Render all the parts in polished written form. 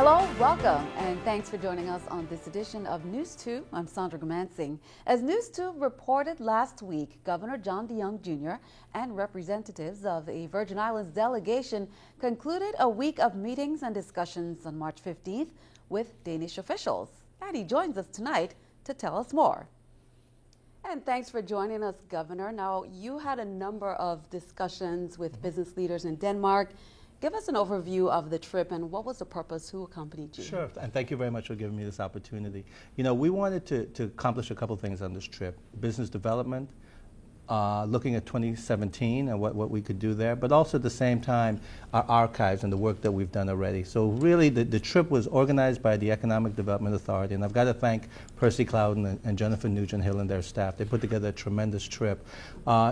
Hello, welcome, and thanks for joining us on this edition of News 2. I'm Sandra Gamansing. As News 2 reported last week, Governor John DeYoung Jr. and representatives of the Virgin Islands delegation concluded a week of meetings and discussions on March 15th with Danish officials. And he joins us tonight to tell us more. And thanks for joining us, Governor. Now, you had a number of discussions with business leaders in Denmark. Give us an overview of the trip and what was the purpose, who accompanied you? Sure, and thank you very much for giving me this opportunity. You know, we wanted to accomplish a couple things on this trip. Business development, looking at 2017 and what we could do there, but also at the same time our archives and the work that we've done already. So really the trip was organized by the Economic Development Authority, and I've got to thank Percy Clouden and Jennifer Nugent-Hill and their staff. They put together a tremendous trip.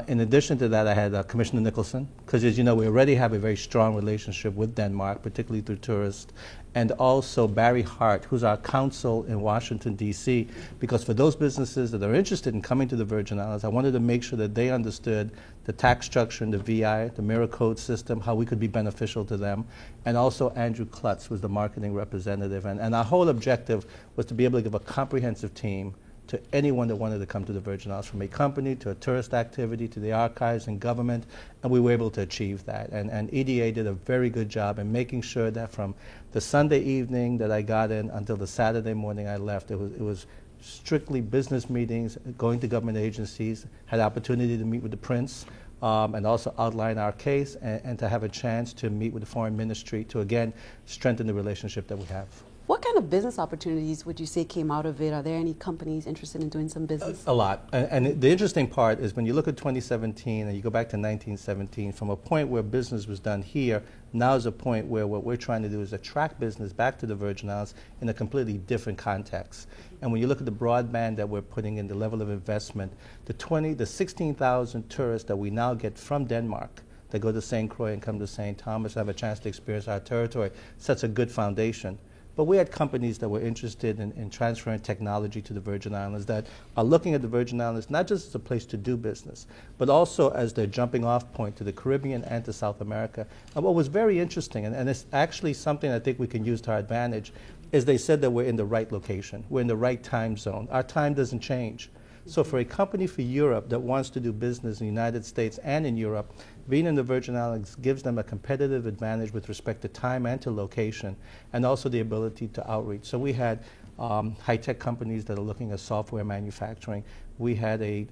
In addition to that, I had Commissioner Nicholson, because as you know, we already have a very strong relationship with Denmark, particularly through tourists, and also Barry Hart, who's our counsel in Washington, D.C., because for those businesses that are interested in coming to the Virgin Islands, I wanted to make sure that they understood the tax structure and the VI, the Mirror Code system, how we could be beneficial to them. And also Andrew Klutz was the marketing representative. And our whole objective was to be able to give a comprehensive team to anyone that wanted to come to the Virgin Islands, from a company to a tourist activity to the archives and government, and we were able to achieve that. And EDA did a very good job in making sure that from the Sunday evening that I got in until the Saturday morning I left, it was strictly business meetings, going to government agencies, had opportunity to meet with the Prince, and also outline our case, and to have a chance to meet with the Foreign Ministry to, again, strengthen the relationship that we have. What kind of business opportunities would you say came out of it? Are there any companies interested in doing some business? A lot. And the interesting part is when you look at 2017 and you go back to 1917, from a point where business was done here, now is a point where what we're trying to do is attract business back to the Virgin Islands in a completely different context. And when you look at the broadband that we're putting in, the level of investment, the 16,000 tourists that we now get from Denmark that go to St. Croix and come to St. Thomas, have a chance to experience our territory, sets a good foundation. But we had companies that were interested in transferring technology to the Virgin Islands that are looking at the Virgin Islands not just as a place to do business, but also as their jumping off point to the Caribbean and to South America. And what was very interesting, and it's actually something I think we can use to our advantage, is they said that we're in the right location. We're in the right time zone. Our time doesn't change. So for a company for Europe that wants to do business in the United States and in Europe, being in the Virgin Islands gives them a competitive advantage with respect to time and to location, and also the ability to outreach. So we had high-tech companies that are looking at software manufacturing. We had a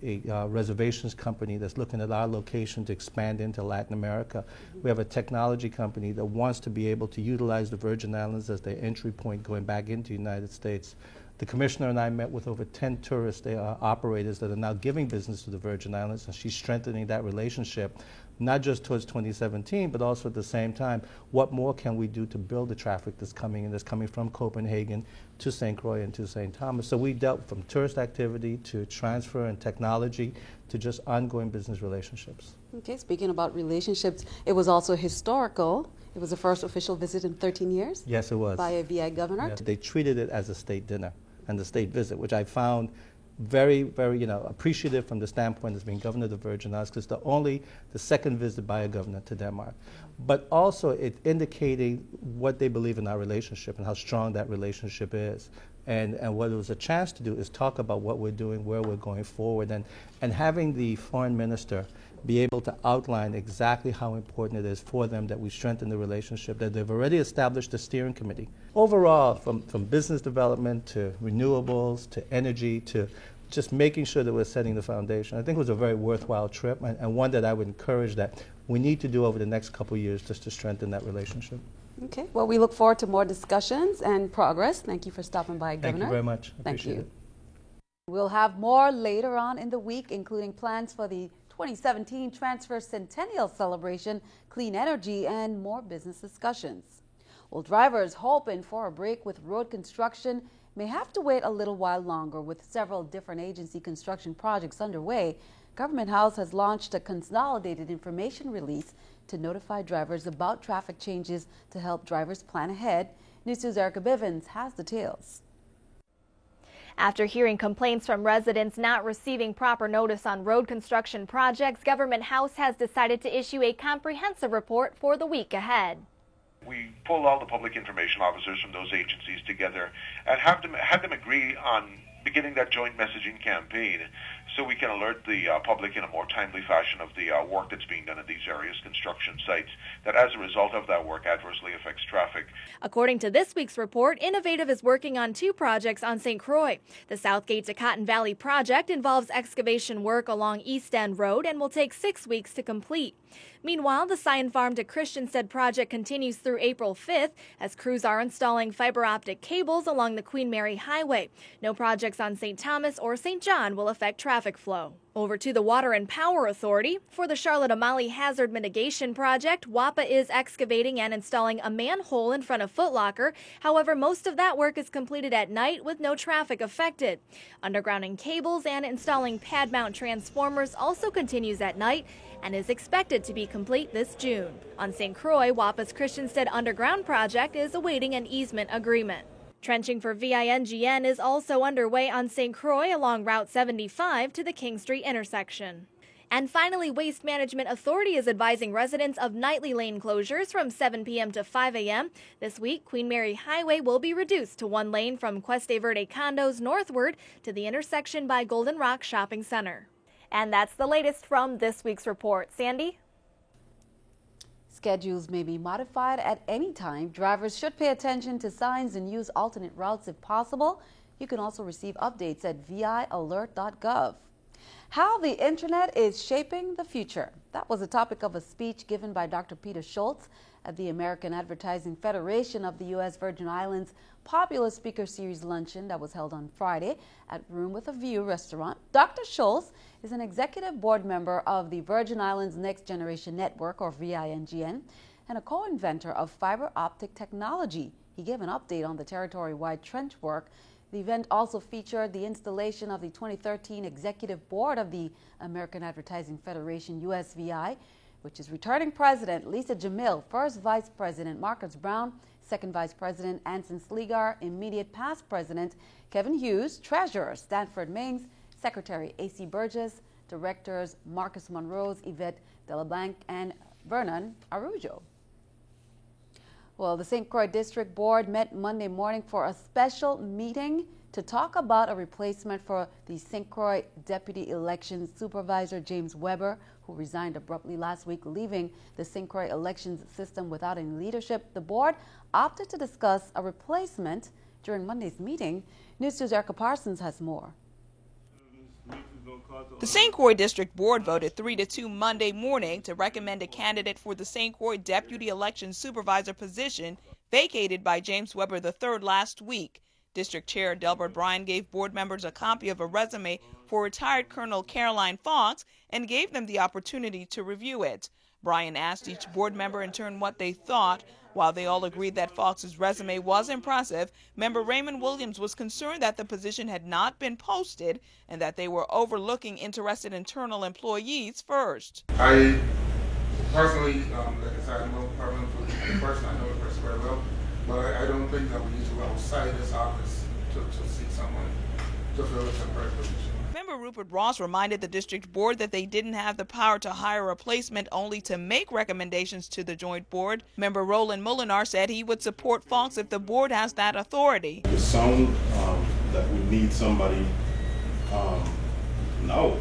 reservations company that's looking at our location to expand into Latin America. We have a technology company that wants to be able to utilize the Virgin Islands as their entry point going back into the United States. The commissioner and I met with over 10 tourist operators that are now giving business to the Virgin Islands, and she's strengthening that relationship, not just towards 2017, but also at the same time, what more can we do to build the traffic that's coming in, that's coming from Copenhagen to St. Croix and to St. Thomas. So we dealt from tourist activity to transfer and technology to just ongoing business relationships. Okay, speaking about relationships, it was also historical. It was the first official visit in 13 years? Yes, it was. By a VI governor? Yes. They treated it as a state dinner and the state visit, which I found very, very, appreciative from the standpoint as being governor of the Virgin Islands, because the second visit by a governor to Denmark. But also it indicating what they believe in our relationship and how strong that relationship is. And what it was a chance to do is talk about what we're doing, where we're going forward, and having the foreign minister be able to outline exactly how important it is for them that we strengthen the relationship, that they've already established a steering committee. Overall, from business development to renewables to energy to just making sure that we're setting the foundation, I think it was a very worthwhile trip, and one that I would encourage that we need to do over the next couple of years just to strengthen that relationship. Okay, well, we look forward to more discussions and progress. Thank you for stopping by, Governor. Thank you very much. Thank you. Appreciate it. We'll have more later on in the week, including plans for the 2017 Transfer Centennial Celebration, clean energy, and more business discussions. Well, drivers hoping for a break with road construction may have to wait a little while longer. With several different agency construction projects underway, Government House has launched a consolidated information release to notify drivers about traffic changes to help drivers plan ahead. News 2's Erica Bivens has details. After hearing complaints from residents not receiving proper notice on road construction projects, Government House has decided to issue a comprehensive report for the week ahead. we pull all the public information officers from those agencies together and have them agree on beginning that joint messaging campaign so we can alert the public in a more timely fashion of the work that's being done at these various construction sites that as a result of that work adversely affects traffic. According to this week's report, Innovative is working on 2 projects on St. Croix. The Southgate to Cotton Valley project involves excavation work along East End Road and will take 6 weeks to complete. Meanwhile, the Scion Farm to Christiansted project continues through April 5th as crews are installing fiber optic cables along the Queen Mary Highway. No projects on St. Thomas or St. John will affect traffic flow. Over to the Water and Power Authority. For the Charlotte-Amalie Hazard Mitigation Project, WAPA is excavating and installing a manhole in front of Foot Locker. However, most of that work is completed at night with no traffic affected. Undergrounding cables and installing pad mount transformers also continues at night and is expected to be complete this June. On St. Croix, WAPA's Christiansted Underground project is awaiting an easement agreement. Trenching for VINGN is also underway on St. Croix along Route 75 to the King Street intersection. And finally, Waste Management Authority is advising residents of nightly lane closures from 7 p.m. to 5 a.m. This week, Queen Mary Highway will be reduced to 1 lane from Cuesta Verde Condos northward to the intersection by Golden Rock Shopping Center. And that's the latest from this week's report. Sandy? Schedules may be modified at any time. Drivers should pay attention to signs and use alternate routes if possible. You can also receive updates at vialert.gov. How the internet is shaping the future. That was the topic of a speech given by Dr. Peter Schultz at the American Advertising Federation of the U.S. Virgin Islands Popular Speaker Series luncheon that was held on Friday at Room with a View restaurant. Dr. Schultz is an executive board member of the Virgin Islands Next Generation Network, or VINGN, and a co-inventor of fiber optic technology. He gave an update on the territory-wide trench work. The event also featured the installation of the 2013 Executive Board of the American Advertising Federation, USVI, which is returning President Lisa Jamil, First Vice President Marcus Brown, Second Vice President Anson Sleegar, Immediate Past President Kevin Hughes, Treasurer Stanford Maines, Secretary A.C. Burgess, Directors Marcus Monrose, Yvette Delablanc, and Vernon Arujo. Well, the St. Croix District Board met Monday morning for a special meeting to talk about a replacement for the St. Croix Deputy Elections Supervisor James Weber, who resigned abruptly last week, leaving the St. Croix elections system without any leadership. The board opted to discuss a replacement during Monday's meeting. News 2's Erica Parsons has more. The St. Croix District Board voted 3-2 Monday morning to recommend a candidate for the St. Croix Deputy Election Supervisor position vacated by James Weber III last week. District Chair Delbert Bryan gave board members a copy of a resume for retired Colonel Caroline Fox and gave them the opportunity to review it. Bryan asked each board member in turn what they thought. While they all agreed that Fox's resume was impressive, member Raymond Williams was concerned that the position had not been posted and that they were overlooking interested internal employees first. I personally, like I said, I'm no problem for the person. I know the person very well, but I don't think that we need to go outside this office to seek someone to fill a temporary position. Member Rupert Ross reminded the district board that they didn't have the power to hire a replacement, only to make recommendations to the joint board. Member Roland Molinar said he would support Fox if the board has that authority. The sound that we need somebody, no.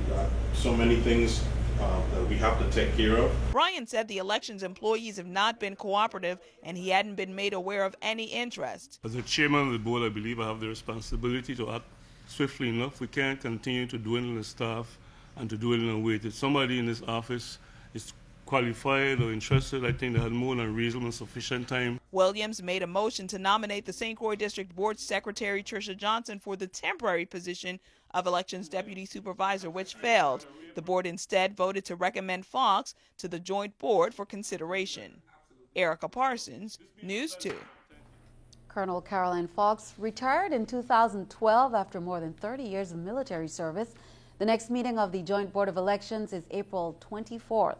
Got so many things that we have to take care of. Bryan said the elections employees have not been cooperative and he hadn't been made aware of any interest. As the chairman of the board, I believe I have the responsibility to act swiftly enough. We can't continue to dwindle the staff and to do it in a way that somebody in this office is qualified or interested. I think they had more than reasonable and sufficient time. Williams made a motion to nominate the St. Croix District Board Secretary Tricia Johnson for the temporary position of Elections Deputy Supervisor, which failed. The board instead voted to recommend Fox to the joint board for consideration. Erica Parsons, News 2. Colonel Caroline Fox retired in 2012 after more than 30 years of military service. The next meeting of the Joint Board of Elections is April 24th.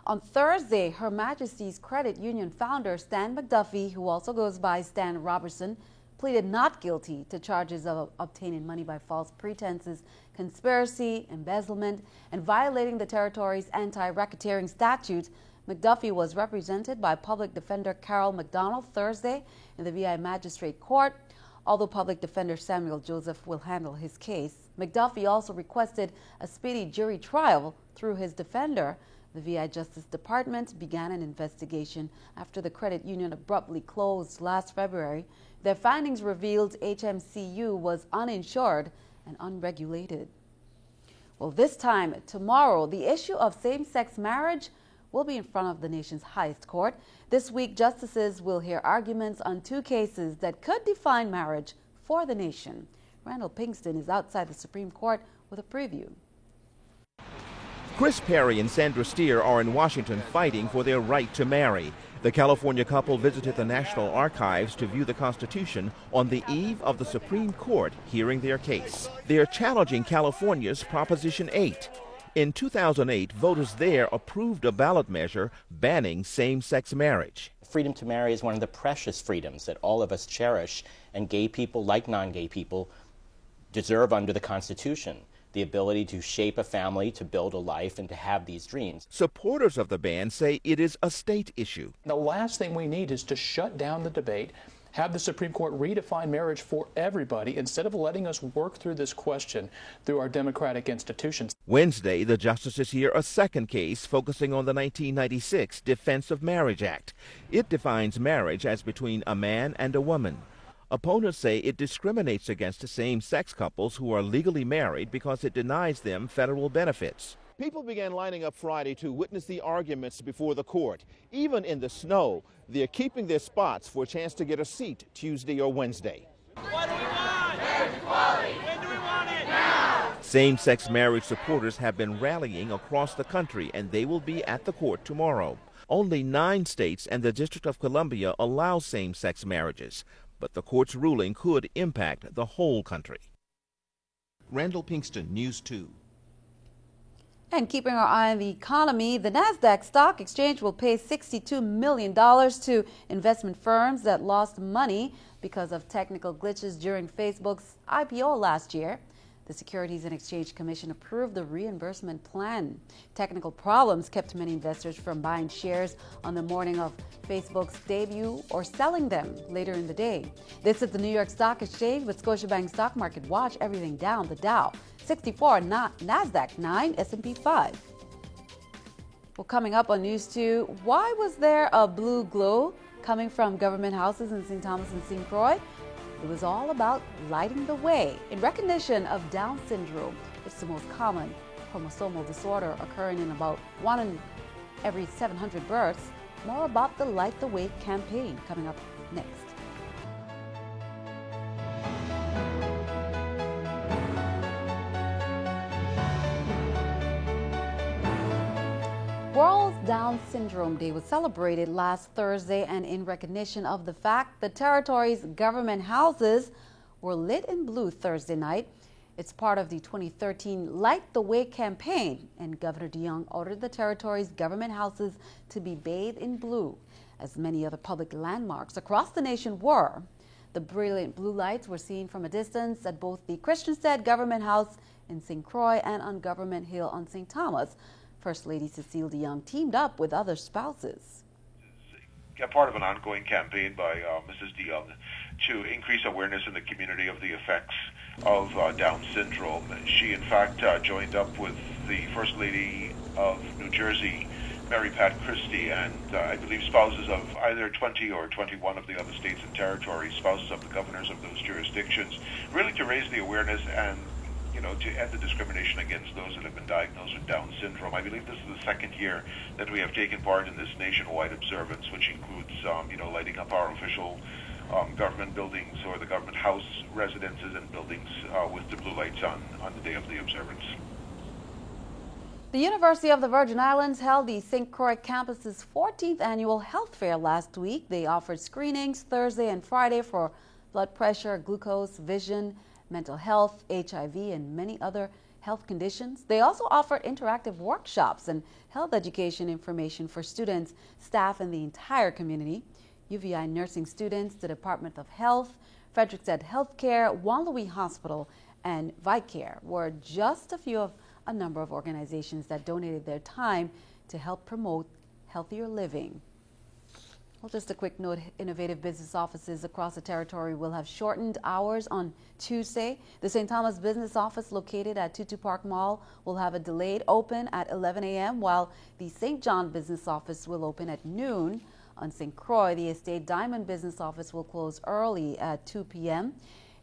On Thursday, Her Majesty's Credit Union founder Stan McDuffie, who also goes by Stan Robertson, pleaded not guilty to charges of obtaining money by false pretenses, conspiracy, embezzlement, and violating the territory's anti-racketeering statute. McDuffie was represented by Public Defender Carol McDonald Thursday in the VI Magistrate Court. Although Public Defender Samuel Joseph will handle his case, McDuffie also requested a speedy jury trial through his defender. The VI Justice Department began an investigation after the credit union abruptly closed last February. Their findings revealed HMCU was uninsured and unregulated. Well, this time tomorrow, the issue of same-sex marriage will be in front of the nation's highest court. This week, justices will hear arguments on two cases that could define marriage for the nation. Randall Pinkston is outside the Supreme Court with a preview. Chris Perry and Sandra Steer are in Washington fighting for their right to marry. The California couple visited the National Archives to view the Constitution on the eve of the Supreme Court hearing their case. They're challenging California's Proposition 8. In 2008, voters there approved a ballot measure banning same-sex marriage. Freedom to marry is one of the precious freedoms that all of us cherish, and gay people, like non-gay people, deserve under the Constitution. The ability to shape a family, to build a life, and to have these dreams. Supporters of the ban say it is a state issue. The last thing we need is to shut down the debate, have the Supreme Court redefine marriage for everybody instead of letting us work through this question through our democratic institutions. Wednesday, the justices hear a second case focusing on the 1996 Defense of Marriage Act. It defines marriage as between a man and a woman. Opponents say it discriminates against same-sex couples who are legally married because it denies them federal benefits. People began lining up Friday to witness the arguments before the court. Even in the snow, they're keeping their spots for a chance to get a seat Tuesday or Wednesday. What do we want? Marriage equality. When do we want it? Now! Same-sex marriage supporters have been rallying across the country, and they will be at the court tomorrow. Only 9 states and the District of Columbia allow same-sex marriages, but the court's ruling could impact the whole country. Randall Pinkston, News 2. And keeping our eye on the economy, the NASDAQ stock exchange will pay $62 million to investment firms that lost money because of technical glitches during Facebook's IPO last year. The Securities and Exchange Commission approved the reimbursement plan. Technical problems kept many investors from buying shares on the morning of Facebook's debut or selling them later in the day. This is the New York Stock Exchange with Scotiabank Stock Market Watch. Everything down. The Dow 64, NASDAQ 9, S&P 5. Well, coming up on News 2, why was there a blue glow coming from government houses in St. Thomas and St. Croix? It was all about lighting the way in recognition of Down syndrome. It's the most common chromosomal disorder occurring in about 1 in every 700 births. More about the Light the Way campaign coming up next. World Down Syndrome Day was celebrated last Thursday, and in recognition of the fact the territory's government houses were lit in blue Thursday night. It's part of the 2013 Light the Way campaign, and Governor DeYoung ordered the territory's government houses to be bathed in blue, as many other public landmarks across the nation were. The brilliant blue lights were seen from a distance at both the Christiansted Government House in St. Croix and on Government Hill on St. Thomas. First Lady Cecile DeYoung teamed up with other spouses. Part of an ongoing campaign by Mrs. DeYoung to increase awareness in the community of the effects of Down syndrome. She, in fact, joined up with the First Lady of New Jersey, Mary Pat Christie, and I believe spouses of either 20 or 21 of the other states and territories, spouses of the governors of those jurisdictions, really to raise the awareness and to end the discrimination against those that have been diagnosed with Down syndrome. I believe this is the second year that we have taken part in this nationwide observance, which includes, lighting up our official government buildings or the government house residences and buildings with the blue lights on the day of the observance. The University of the Virgin Islands held the St. Croix campus's 14th annual health fair last week. They offered screenings Thursday and Friday for blood pressure, glucose, vision, mental health, HIV, and many other health conditions. They also offered interactive workshops and health education information for students, staff, and the entire community. UVI nursing students, the Department of Health, Frederiksted Healthcare, Juan Louis Hospital, and ViteCare were just a few of a number of organizations that donated their time to help promote healthier living. Well, just a quick note, innovative business offices across the territory will have shortened hours on Tuesday. The St. Thomas business office located at Tutu Park Mall will have a delayed open at 11 a.m., while the St. John business office will open at noon. On St. Croix, the Estate Diamond business office will close early at 2 p.m.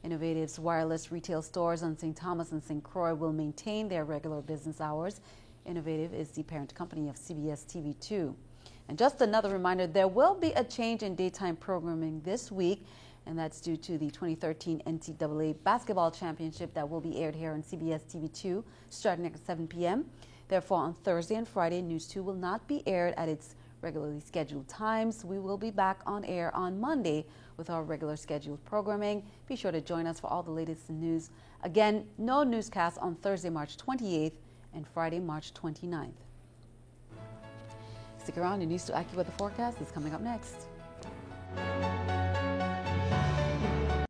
Innovative's wireless retail stores on St. Thomas and St. Croix will maintain their regular business hours. Innovative is the parent company of CBS TV2. And just another reminder, there will be a change in daytime programming this week, and that's due to the 2013 NCAA Basketball Championship that will be aired here on CBS TV2 starting at 7 p.m. Therefore, on Thursday and Friday, News 2 will not be aired at its regularly scheduled times. We will be back on air on Monday with our regular scheduled programming. Be sure to join us for all the latest news. Again, no newscast on Thursday, March 28th and Friday, March 29th. Stick around, and News 2 AccuWeather forecast is coming up next.